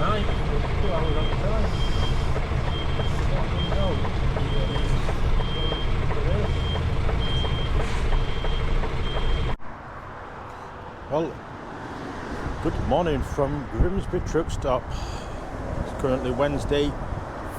tonight. 2 hours on time. Well, good morning from Grimsby truck stop. It's currently Thursday,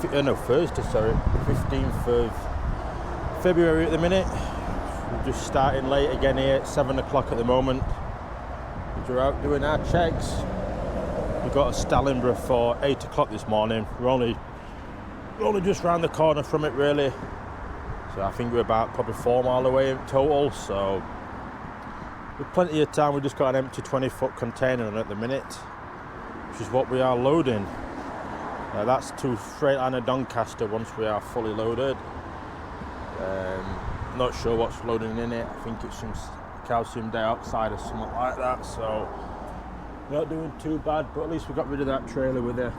15th of February at the minute. We're just starting late again here at 7 o'clock at the moment. We're out doing our checks. We've got a Stallingborough for 8 o'clock this morning. We're only just round the corner from it really. So I think we're about probably 4 miles away in total. So with plenty of time, we've just got an empty 20-foot container on at the minute, which is what we are loading. That's to Freightliner Doncaster once we are fully loaded. Not sure what's loading in it. I think it's some calcium dioxide or something like that. So not doing too bad, but at least we got rid of that trailer with it.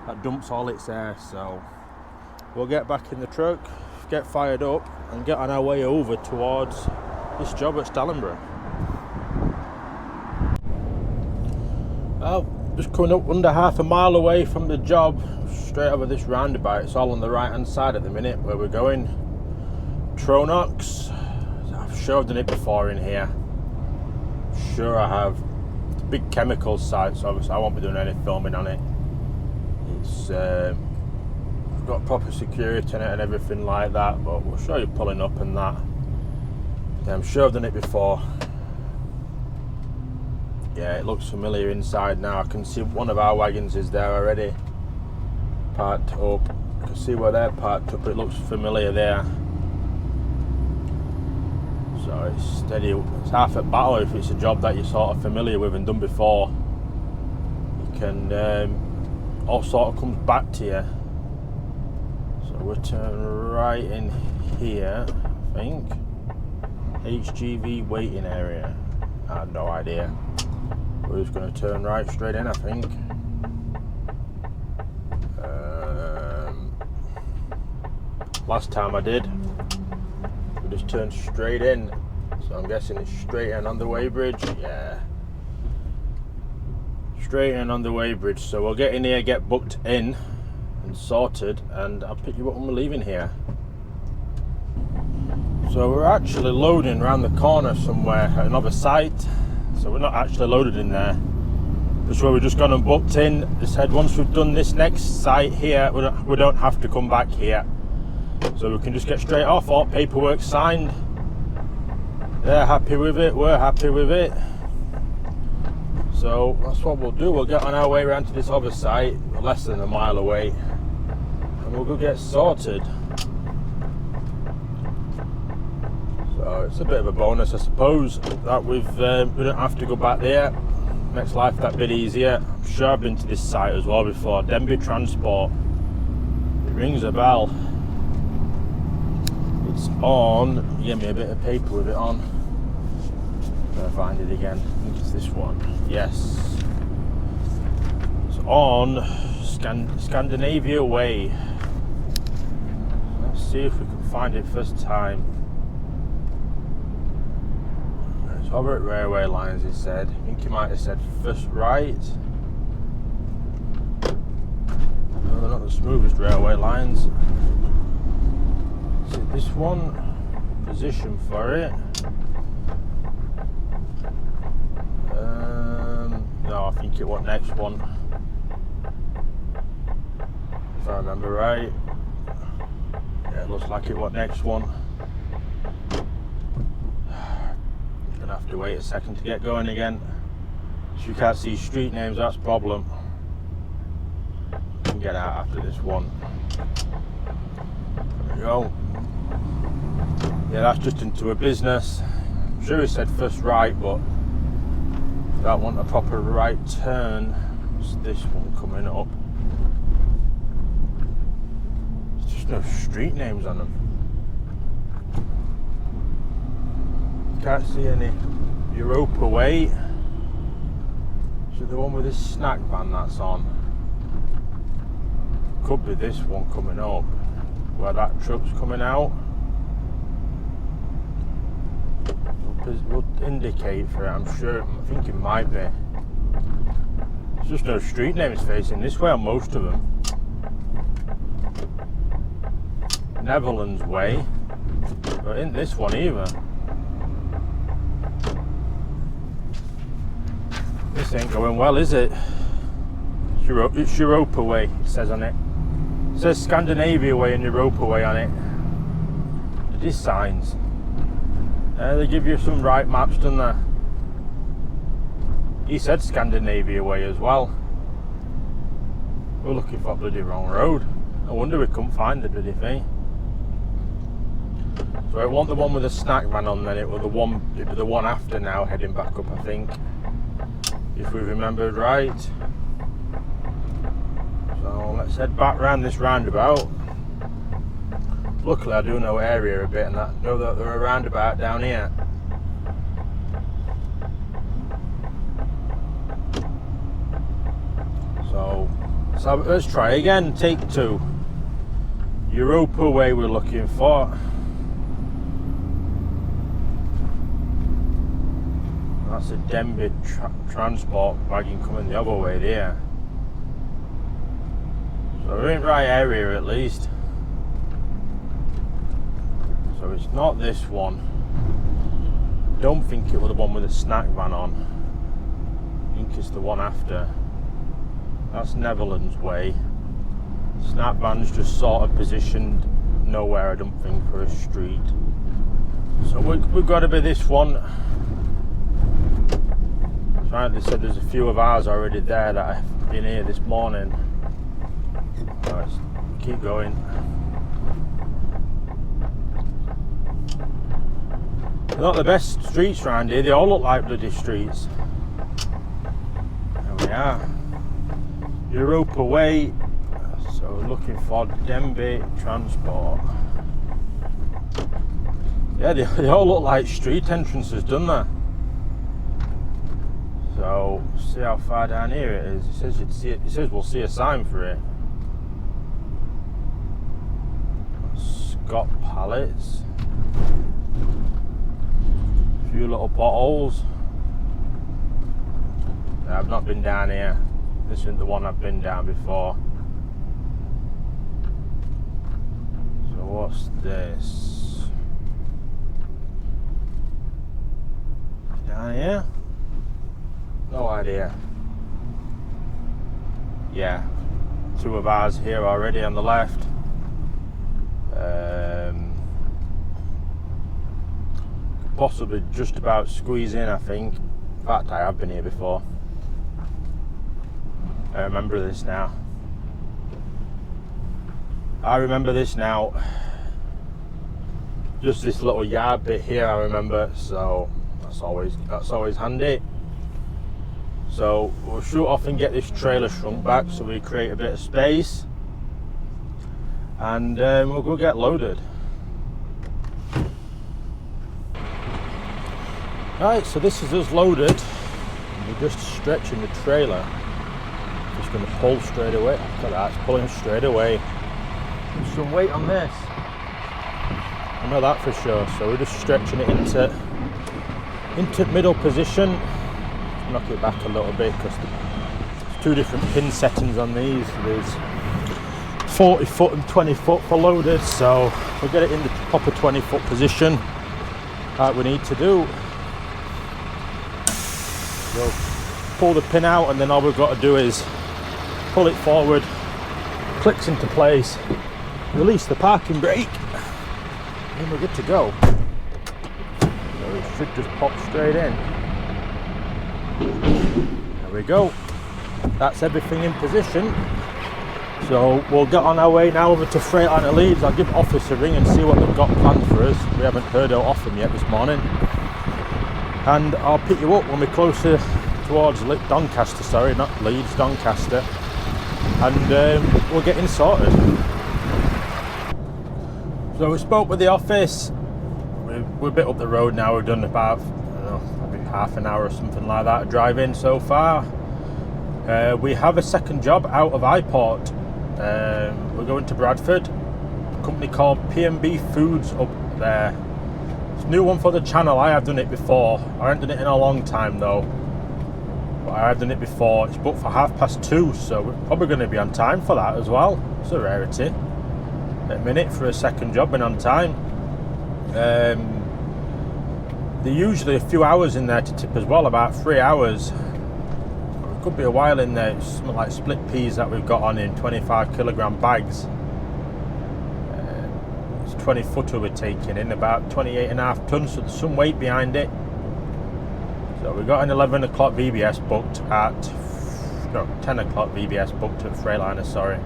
That dumps all its air. So we'll get back in the truck, get fired up, and get on our way over towards this job at Stallingborough. Just coming up under half a mile away from the job, straight over this roundabout. It's all on the right hand side at the minute where we're going. Tronox. I'm sure I've done it before in here. Sure I have. It's a big chemical site, so obviously I won't be doing any filming on it. It's got proper security in it and everything like that, but we'll show you pulling up and that. Yeah, I'm sure I've done it before. Yeah, it looks familiar inside now. I can see one of our wagons is there already, parked up. I can see where they're parked up. It looks familiar there. So it's steady. It's half a battle if it's a job that you're sort of familiar with and done before. You can all sort of comes back to you. So we'll turn right in here, I think. HGV waiting area. I have no idea. We're just going to turn right straight in, I think. Last time I did, we just turned straight in. So I'm guessing it's straight in on the weighbridge. Yeah. Straight in on the weighbridge. So we'll get in here, get booked in and sorted, and I'll pick you up when we're leaving here. So we're actually loading around the corner somewhere at another site. So we're not actually loaded in there. Just where we've just gone and booked in. They said once we've done this next site here, we don't have to come back here. So we can just get straight off, all paperwork signed. They're happy with it, we're happy with it. So that's what we'll do. We'll get on our way around to this other site, less than a mile away, and we'll go get sorted. So it's a bit of a bonus, I suppose, that we don't have to go back there. Makes life that bit easier. I'm sure I've been to this site as well before. Denby Transport. It rings a bell. It's on. You gave me a bit of paper with it on. I'll find it again. I think it's this one. Yes. It's on Scandinavia Way. Let's see if we can find it first time. Over at railway lines, he said. I think he might have said first right. No, they're not the smoothest railway lines. Is it this one? Position for it. No, I think it was next one. If I remember right. Yeah, it looks like it was next one. Have to wait a second to get going again. So you can't see street names, that's a problem. You can get out after this one. There we go. Yeah, that's just into a business. I'm sure he said first right, but if that want a proper right turn, it's this one coming up. There's just no street names on them. Can't see any Europa Way. So the one with this snack van that's on. Could be this one coming up, where that truck's coming out. We'll indicate for it, I'm sure. I think it might be. There's just no street names facing this way on most of them. Netherlands Way, but in this one either. This ain't going well, is it? It's Europa Way, it says on it. It says Scandinavia Way and Europa Way on it. It is signs. They give you some right maps, don't they? He said Scandinavia Way as well. We're looking for a bloody wrong road. I wonder we couldn't find the bloody thing. So it wasn't the one with the snack man on then, it was the one after now heading back up, I think. If we remembered right. So let's head back round this roundabout. Luckily I do know area a bit and I know that there are a roundabout down here. So let's try again, take 2. Europa Way we're looking for. That's a Denby transport wagon coming the other way there. So we're in the right area at least. So it's not this one. Don't think it was the one with the snack van on. I think it's the one after. That's Netherlands Way. Snack van's just sort of positioned nowhere, I don't think, for a street. So we've got to be this one. Right, they said there's a few of ours already there that have been here this morning. Let's keep going. They're not the best streets around here, they all look like bloody streets. There we are. Europa Way. So we're looking for Denby Transport. Yeah, they all look like street entrances, don't they? So see how far down here it is. It says you'd see it. It says we'll see a sign for it. Scott Pallets. A few little potholes. No, I've not been down here. This isn't the one I've been down before. So what's this? Down here? No idea. Yeah, 2 of ours here already on the left. Possibly just about squeeze in, I think. In fact, I have been here before. I remember this now. Just this little yard bit here I remember, so that's always handy. So we'll shoot off and get this trailer shrunk back so we create a bit of space, and we'll go get loaded. Right, so this is us loaded. We're just stretching the trailer. Just going to pull straight away. Look at that, it's pulling straight away. There's some weight on this. I know that for sure. So we're just stretching it into middle position. Knock it back a little bit because there's 2 different pin settings on these. There's 40 foot and 20 foot for loaded, so we'll get it in the proper 20 foot position like we need to do. We'll pull the pin out and then all we've got to do is pull it forward, clicks into place, release the parking brake, and we're good to go. So it should just pop straight in. There we go. That's everything in position. So we'll get on our way now over to Freightliner Leeds. I'll give office a ring and see what they've got planned for us. We haven't heard off them yet this morning. And I'll pick you up when we're closer towards Doncaster, sorry, not Leeds, Doncaster. And we'll get in sorted. So we spoke with the office. We're a bit up the road now. We've done about, I don't know, maybe half an hour or something like that driving so far. We have a second job out of iPort. We're going to Bradford. A company called P&B Foods up there. It's a new one for the channel. I have done it before. I haven't done it in a long time though. But but I have done it before. It's booked for 2:30, so we're probably going to be on time for that as well. It's a rarity at a minute for a second job and on time. They're usually a few hours in there to tip as well, about 3 hours. It could be a while in there. It's something like split peas that we've got on in 25 kilogram bags. It's 20 footer we're taking in, about 28.5 tons, so there's some weight behind it. So we've got an 11 o'clock VBS booked at, no, 10 o'clock VBS booked at Freightliner, sorry.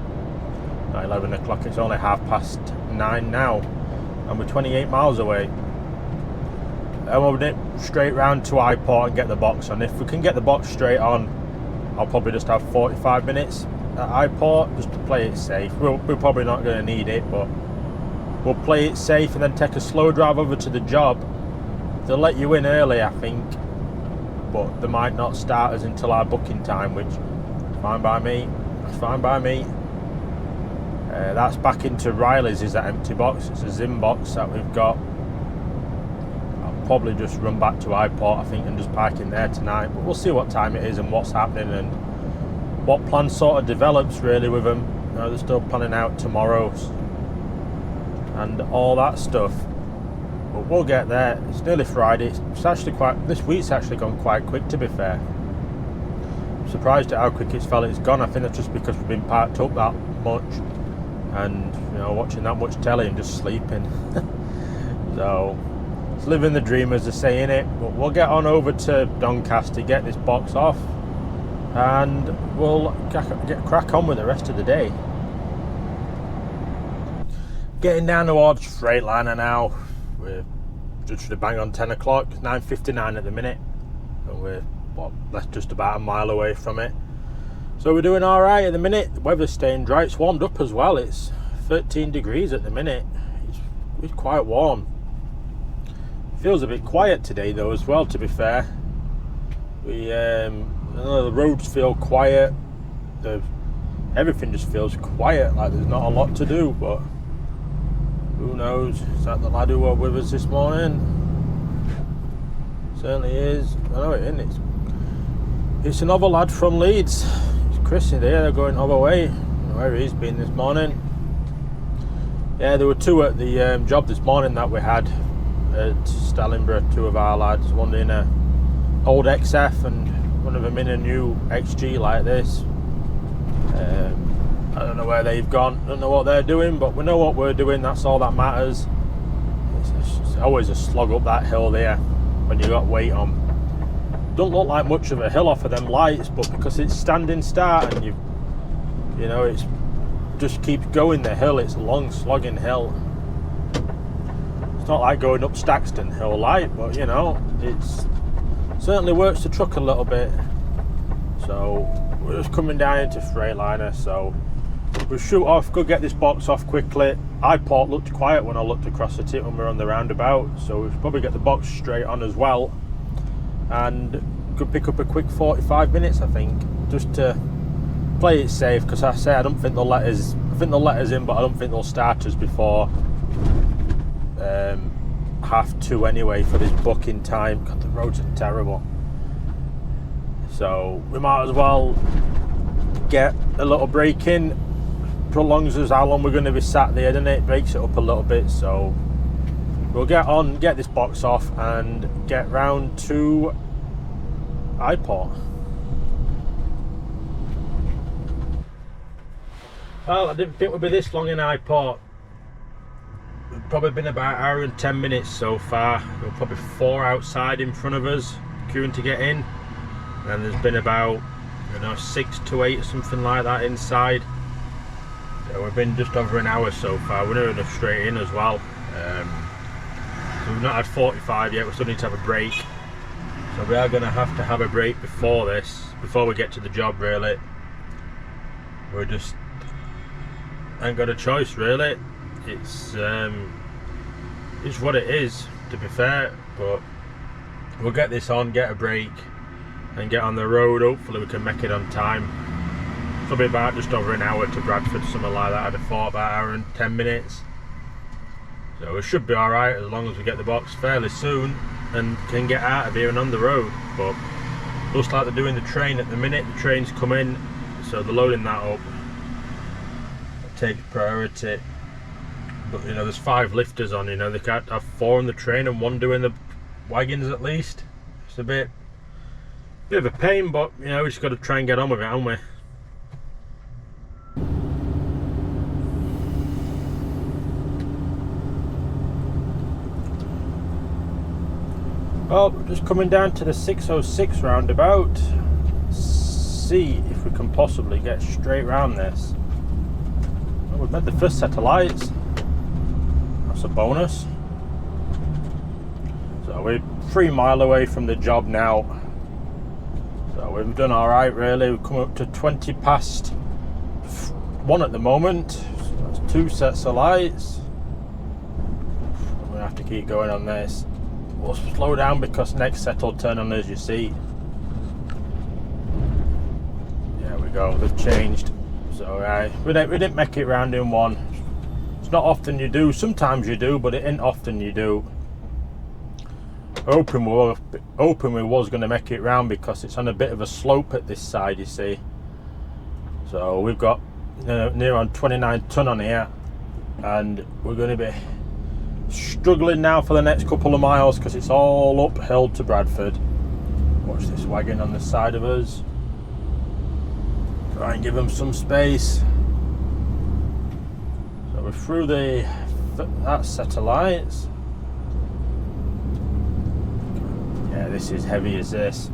Not 11 o'clock, it's only 9:30 now, and we're 28 miles away. And we'll nip straight round to iPort and get the box on. If we can get the box straight on, I'll probably just have 45 minutes at iPort just to play it safe. We're probably not going to need it, but we'll play it safe and then take a slow drive over to the job. They'll let you in early, I think, but they might not start us until our booking time, which is fine by me. That's fine by me. That's back into Riley's, is that empty box. It's a Zim box that we've got. Probably just run back to iPort, I think, and just park in there tonight, but we'll see what time it is and what's happening and what plan sort of develops really with them. You know, they're still planning out tomorrows and all that stuff, but we'll get there. It's nearly Friday. It's actually this week's actually gone quite quick, to be fair. I'm surprised at how quick it's gone. I think that's just because we've been parked up that much and, you know, watching that much telly and just sleeping. So it's living the dream, as they say, innit? But we'll get on over to Doncaster, get this box off, and we'll crack on with the rest of the day. Getting down towards Freightliner now. We're just bang on 10 o'clock, 9:59 at the minute, and we're just about a mile away from it. So we're doing all right at the minute. The weather's staying dry. It's warmed up as well. It's 13 degrees at the minute. It's quite warm. Feels a bit quiet today though as well, to be fair. I know the roads feel quiet, everything just feels quiet, like there's not a lot to do, but who knows? Is that the lad who was with us this morning? Certainly is. I know it isn't. It's another lad from Leeds. It's Chris in there, they're going other way. I don't know where he's been this morning. Yeah, there were two at the job this morning that we had at Stalinborough, two of our lads, one in a old XF and one of them in a new XG like this. I don't know where they've gone, don't know what they're doing, but we know what we're doing, that's all that matters. It's always a slog up that hill there when you got weight on. Don't look like much of a hill off of them lights, but because it's standing start and you know, it's just keeps going the hill, it's a long slogging hill. It's not like going up Staxton Hill light, but you know, it's certainly works the truck a little bit. So we're just coming down into Freightliner, so we'll shoot off, go get this box off quickly. iPort looked quiet when I looked across at it when we were on the roundabout, so we'll probably get the box straight on as well, and could pick up a quick 45 minutes, I think, just to play it safe, because I say I don't think they'll let us. I think they'll let us in, but I don't think they'll start us before 2:30 anyway for this booking time. God, the roads are terrible. So we might as well get a little break in. Prolongs us how long we're going to be sat there, doesn't it? Breaks it up a little bit. So we'll get on, get this box off, and get round to iPort. Well, I didn't think we'd be this long in iPort. We've probably been about an hour and 10 minutes so far. There were probably 4 outside in front of us queuing to get in, and there's been about, you know, 6 to 8 or something like that inside. So we've been just over an hour so far. We're near enough straight in as well. So we've not had 45 yet. We still need to have a break. So we are going to have a break before this, before we get to the job. Really, we're just ain't got a choice really. It's what it is, to be fair, but we'll get this on, get a break and get on the road. Hopefully we can make it on time. It'll be about just over an hour to Bradford, something like that. I'd have thought about an hour and 10 minutes, so we should be alright as long as we get the box fairly soon and can get out of here and on the road. But Looks like they're doing the train at the minute. The train's come in, so they're loading that up. Take priority. But you know, there's 5 lifters on, you know, they can't have 4 on the train and 1 doing the wagons at least. It's a bit of a pain, but you know, we just got to try and get on with it, haven't we? Well, just coming down to the 606 roundabout. See if we can possibly get straight round this. Well, we've made the first set of lights. That's a bonus. So we're 3 mile away from the job now. So we've done alright really. We've come up to 20 past 1 at the moment. So that's 2 sets of lights. I'm going to have to keep going on this. We'll slow down because next set will turn on, as you see. There we go, they've changed. So we didn't make it round in 1. It's not often you do. Sometimes you do, but it ain't often you do. Hoping we was going to make it round because it's on a bit of a slope at this side, you see. So we've got near on 29 ton on here, and we're going to be struggling now for the next couple of miles because it's all uphill to Bradford. Watch this wagon on the side of us. Try and give them some space. So we're through that set of lights. Yeah, this is heavy as this.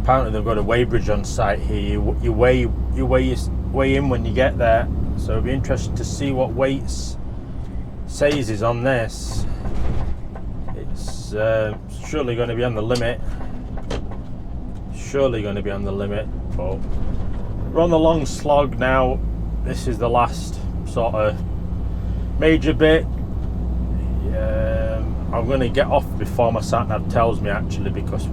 Apparently they've got a weigh bridge on site here. You weigh in when you get there. So it'll be interesting to see what weights says is on this. It's surely going to be on the limit. Surely going to be on the limit. But we're on the long slog now. This is the last sort of major bit. I'm going to get off before my sat nav tells me actually, because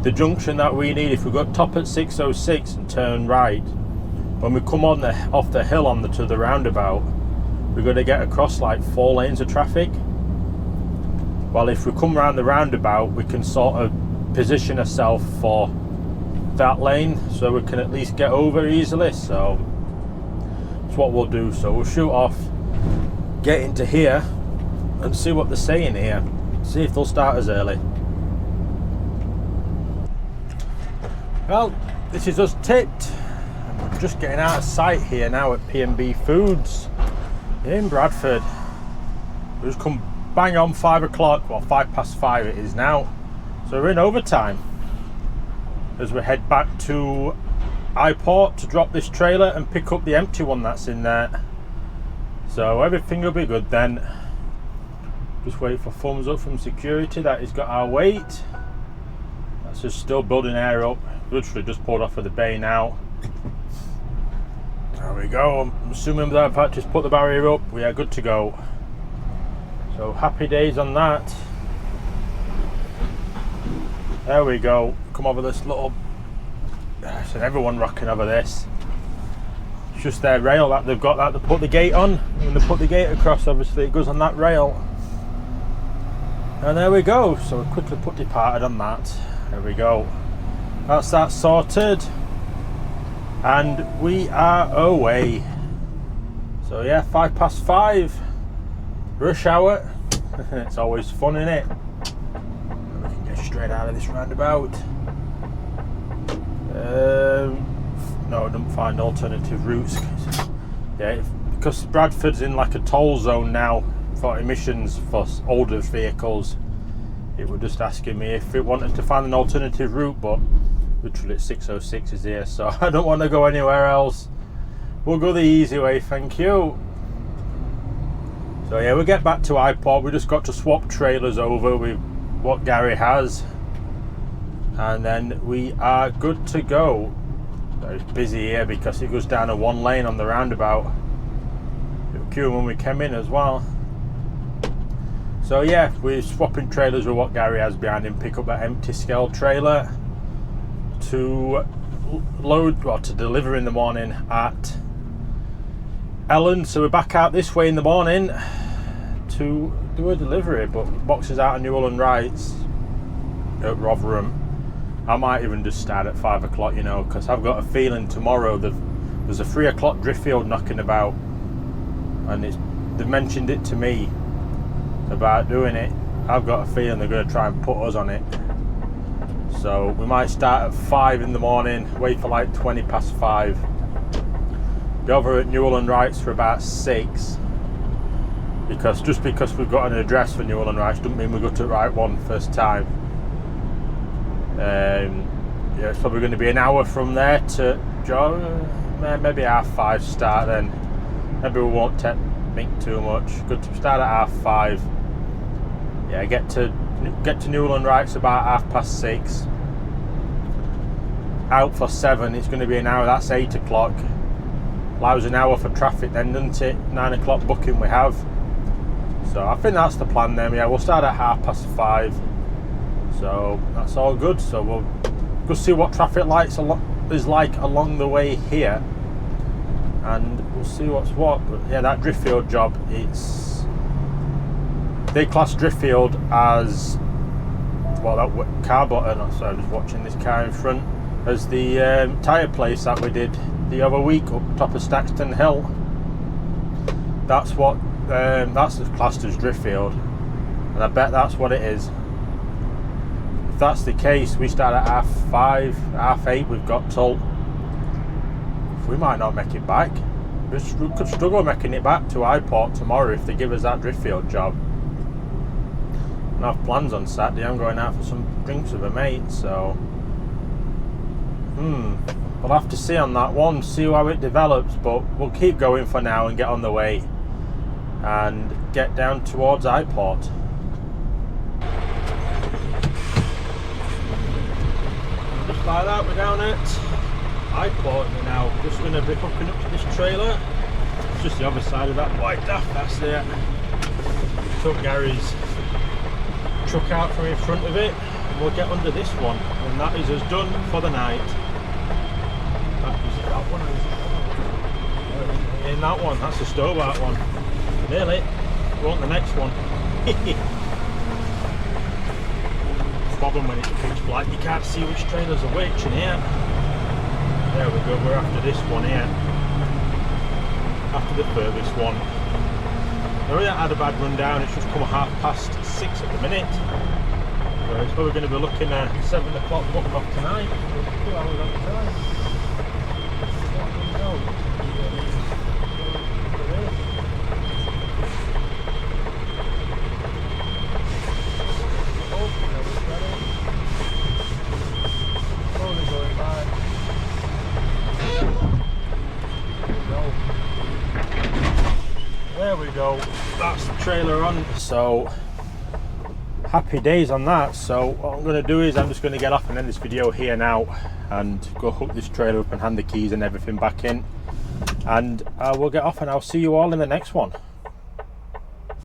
the junction that we need, if we go top at 606 and turn right, when we come on off the hill to the roundabout, we're going to get across like 4 lanes of traffic. Well, if we come around the roundabout, we can sort of position ourselves for that lane, so we can at least get over easily. So that's what we'll do. So we'll shoot off, get into here, and see what they're saying here. See if they'll start us early. Well, this is us tipped. Just getting out of sight here now at P&B Foods in Bradford. We just come bang on 5 o'clock, well 5 past 5 it is now. So we're in overtime as we head back to iPort to drop this trailer and pick up the empty one that's in there. So everything will be good then. Just wait for thumbs up from security that he's got our weight. That's just still building air up. Literally just pulled off of the bay now. There we go. I'm assuming that I've had to just put the barrier up. We are good to go. So happy days on that. There we go. Come over this little. So everyone rocking over this. It's just their rail that they've got that they put the gate on. When they put the gate across, obviously it goes on that rail. And there we go. So we quickly put departed on that. There we go. That's that sorted. And we are away. So yeah, 5 past 5. Rush hour. It's always fun, innit? We can get straight out of this roundabout. No, I don't find alternative routes. Yeah, because Bradford's in like a toll zone now for emissions for older vehicles. It was just asking me if it wanted to find an alternative route, but literally 606 is here, so I don't want to go anywhere else. We'll go the easy way, thank you. So yeah, we'll get back to iPort. We just got to swap trailers over with what Gary has, and then we are good to go. It's busy here because it goes down a 1 lane on the roundabout. It was queuing when we came in as well. So yeah, we're swapping trailers with what Gary has behind him. Pick up that empty scale trailer to load, or to deliver in the morning at Ellen. So we're back out this way in the morning to do a delivery, but boxes out of New Ulland Rights. at Rotherham. I might even just start at 5 o'clock, you know, because I've got a feeling tomorrow there's a 3 o'clock Driffield knocking about, and they've mentioned it to me about doing it. I've got a feeling they're going to try and put us on it. So we might start at 5 in the morning, wait for like 20 past 5. Be over at Newell and Wrights for about 6. Because just because we've got an address for Newell and Wrights doesn't mean we go to the right one first time. Yeah, it's probably going to be an hour from there to maybe 5:30 start then. Maybe we won't think too much. Good to start at 5:30. Yeah, get to Newell and Wrights about 6:30. Out for 7. It's going to be an hour. That's 8 o'clock. Allows an hour for traffic then, doesn't it? 9 o'clock booking we have. So I think that's the plan then. Yeah, we'll start at 5:30. So that's all good. So we'll go see what traffic lights is like along the way here, and we'll see what's what. But yeah, that Driffield job, they class Driffield as, well, that car button. So I'm just watching this car in front, as the tyre place that we did the other week up top of Staxton Hill. That's what that's classed as Driffield, and I bet that's what it is. If that's the case, we start at 5:30, 8:30. We've got till, we might not make it back. We could struggle making it back to Highport tomorrow if they give us that Driffield job. I have plans on Saturday. I'm going out for some drinks with a mate, so we'll have to see on that one, see how it develops, but we'll keep going for now and get on the way and get down towards Highport. Just like that, we're down at Highport now. Just going to be hooking up to this trailer. It's just the other side of that white daft, that's there. Took Gary's truck out from in front of it, and we'll get under this one, and that is us done for the night. That one, in that one, that's the Stobart one. Nearly. We want the next one. Problem when it's pitch black, you can't see which trailers are which in here. There we go, we're after this one here. After the furthest one. I really had a bad run down, it's just come 6:30 at the minute. So it's probably going to be looking at 7 o'clock book off tonight. 2 hours on time. There we go, that's the trailer on. So happy days on that. So what I'm going to do is I'm just going to get off and end this video here now and go hook this trailer up and hand the keys and everything back in, and we'll get off, and I'll see you all in the next one.